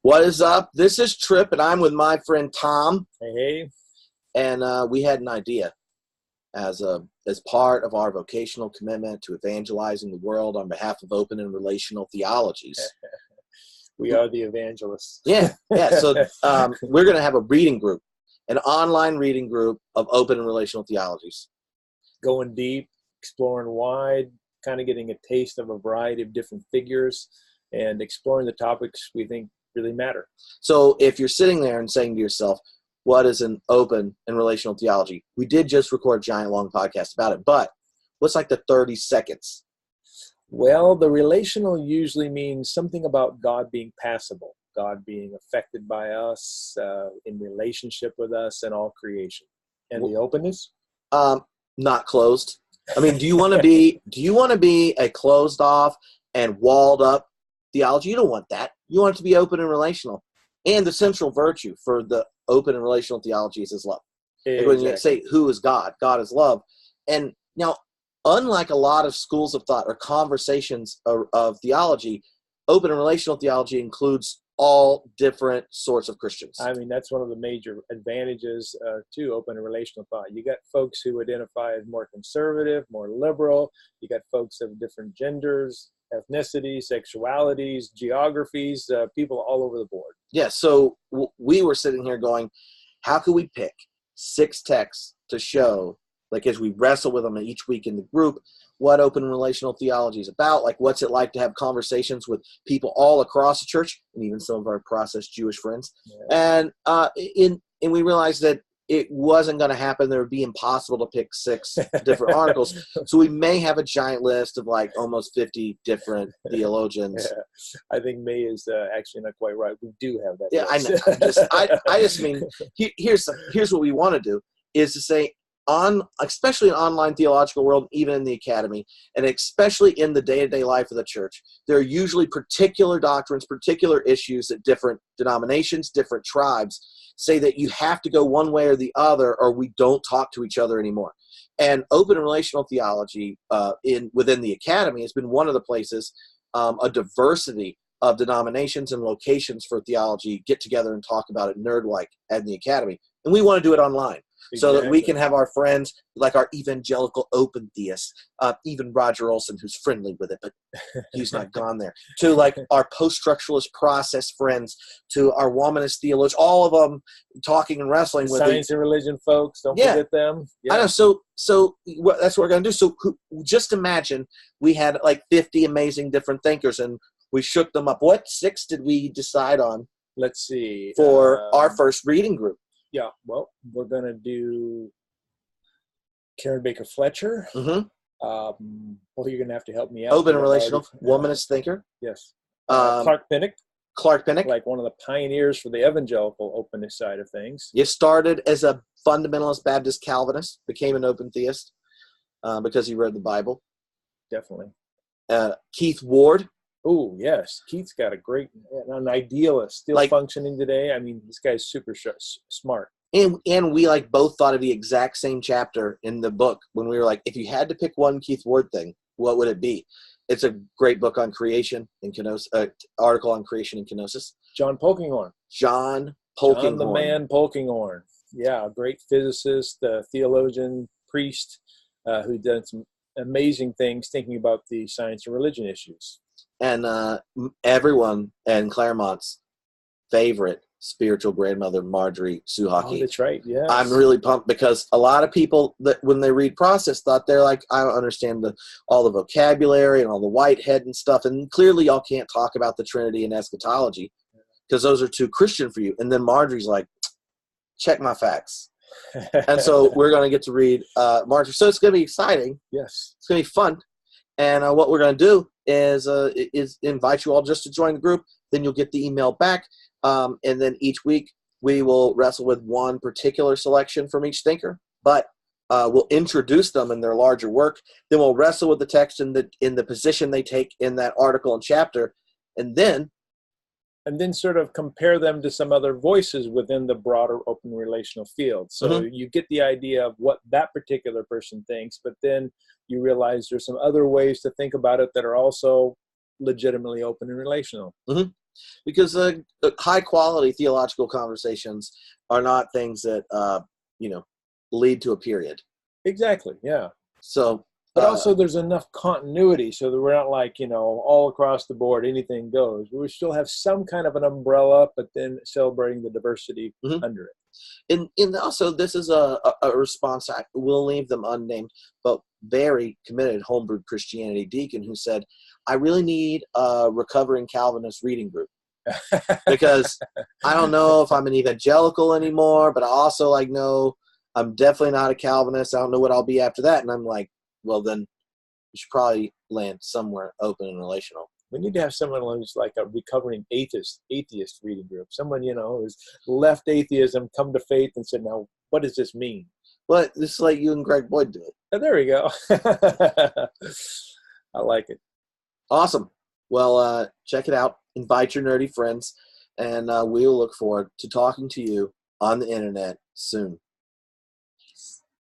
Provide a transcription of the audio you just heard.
What is up? This is Tripp, and I'm with my friend Tom. Hey. And we had an idea as part of our vocational commitment to evangelizing the world on behalf of Open and Relational Theologies. We are the evangelists. Yeah. So we're going to have a reading group, an online reading group of Open and Relational Theologies. Going deep, exploring wide, kind of getting a taste of a variety of different figures, and exploring the topics we think really matter. So if you're sitting there and saying to yourself, what is an open and relational theology? We did just record a giant long podcast about it, but what's like the 30 seconds? Well, the relational usually means something about God being passable, God being affected by us, in relationship with us and all creation. And the openness? Not closed. I mean, do you want to be a closed off and walled up theology? You don't want that. You want it to be open and relational. And the central virtue for the open and relational theology is love. Exactly. Like when you say, who is God? God is love. And now, unlike a lot of schools of thought or conversations of theology, open and relational theology includes all different sorts of Christians. I mean, that's one of the major advantages to open and relational thought. You got folks who identify as more conservative, more liberal. You got folks of different genders, ethnicities, sexualities, geographies, people all over the board. Yeah, so we were sitting here going, how could we pick 6 texts to show, like as we wrestle with them each week in the group, what open and relational theology is about, like what's it like to have conversations with people all across the church, and even some of our processed Jewish friends. Yeah. And we realized that it wasn't going to happen. There would be impossible to pick 6 different articles. So we may have a giant list of like almost 50 different theologians. Yeah. I think May is actually not quite right. We do have that. Yeah, list. I just mean, here's what we want to do is to say, especially in online theological world, even in the academy, and especially in the day-to-day life of the church, there are usually particular doctrines, particular issues that different denominations, different tribes say that you have to go one way or the other, or we don't talk to each other anymore. And open and relational theology within the academy has been one of the places a diversity of denominations and locations for theology get together and talk about it nerd-like at the academy. And we want to do it online. So that we can have our friends, like our evangelical open theists, even Roger Olson, who's friendly with it, but he's not gone there, to like our post-structuralist process friends, to our womanist theologians, all of them talking and wrestling with science and religion folks. Don't forget them. Yeah. I know. So that's what we're going to do. So just imagine we had like 50 amazing different thinkers, and we shook them up. What 6 did we decide on? Let's see. For our first reading group. Yeah, well, we're going to do Karen Baker Fletcher. Mm-hmm. Well, you're going to have to help me out. Open and relational, womanist thinker. Yes. Clark Pinnock. Clark Pinnock. Like one of the pioneers for the evangelical openness side of things. You started as a fundamentalist Baptist Calvinist, became an open theist because he read the Bible. Definitely. Keith Ward. Oh, yes. Keith's got an idealist, still functioning today. I mean, this guy's super smart. And we like both thought of the exact same chapter in the book when we were like, if you had to pick one Keith Ward thing, what would it be? It's a great book on creation and kenosis, article on creation and kenosis. John Polkinghorne. John the man Polkinghorne. Yeah, a great physicist, theologian, priest, who did some amazing things thinking about the science and religion issues. And everyone in Claremont's favorite spiritual grandmother, Marjorie Suhaki. Oh, that's right, yeah. I'm really pumped because a lot of people that when they read Process thought they're like, I don't understand all the vocabulary and all the Whitehead and stuff. And clearly y'all can't talk about the Trinity and eschatology because those are too Christian for you. And then Marjorie's like, check my facts. And so we're going to get to read Marjorie. So it's going to be exciting. Yes. It's going to be fun. And what we're going to do is invite you all just to join the group. Then you'll get the email back. And then each week we will wrestle with one particular selection from each thinker. But we'll introduce them in their larger work. Then we'll wrestle with the text in the position they take in that article and chapter. And then sort of compare them to some other voices within the broader open relational field. So you get the idea of what that particular person thinks, but then you realize there's some other ways to think about it that are also legitimately open and relational. Mm-hmm. Because high quality theological conversations are not things that lead to a period. Exactly. Yeah. So, but also there's enough continuity so that we're not like, all across the board, anything goes. We still have some kind of an umbrella, but then celebrating the diversity under it. And also, this is a response. We'll leave them unnamed, but very committed homebrew Christianity deacon who said, I really need a recovering Calvinist reading group. Because I don't know if I'm an evangelical anymore, but I also know I'm definitely not a Calvinist. I don't know what I'll be after that. And I'm like, well, then you should probably land somewhere open and relational. We need to have someone who's like a recovering atheist reading group. Someone, who's left atheism, come to faith, and said, now, what does this mean? Well, this is like you and Greg Boyd do it. Oh, there we go. I like it. Awesome. Well, check it out. Invite your nerdy friends, and we'll look forward to talking to you on the internet soon.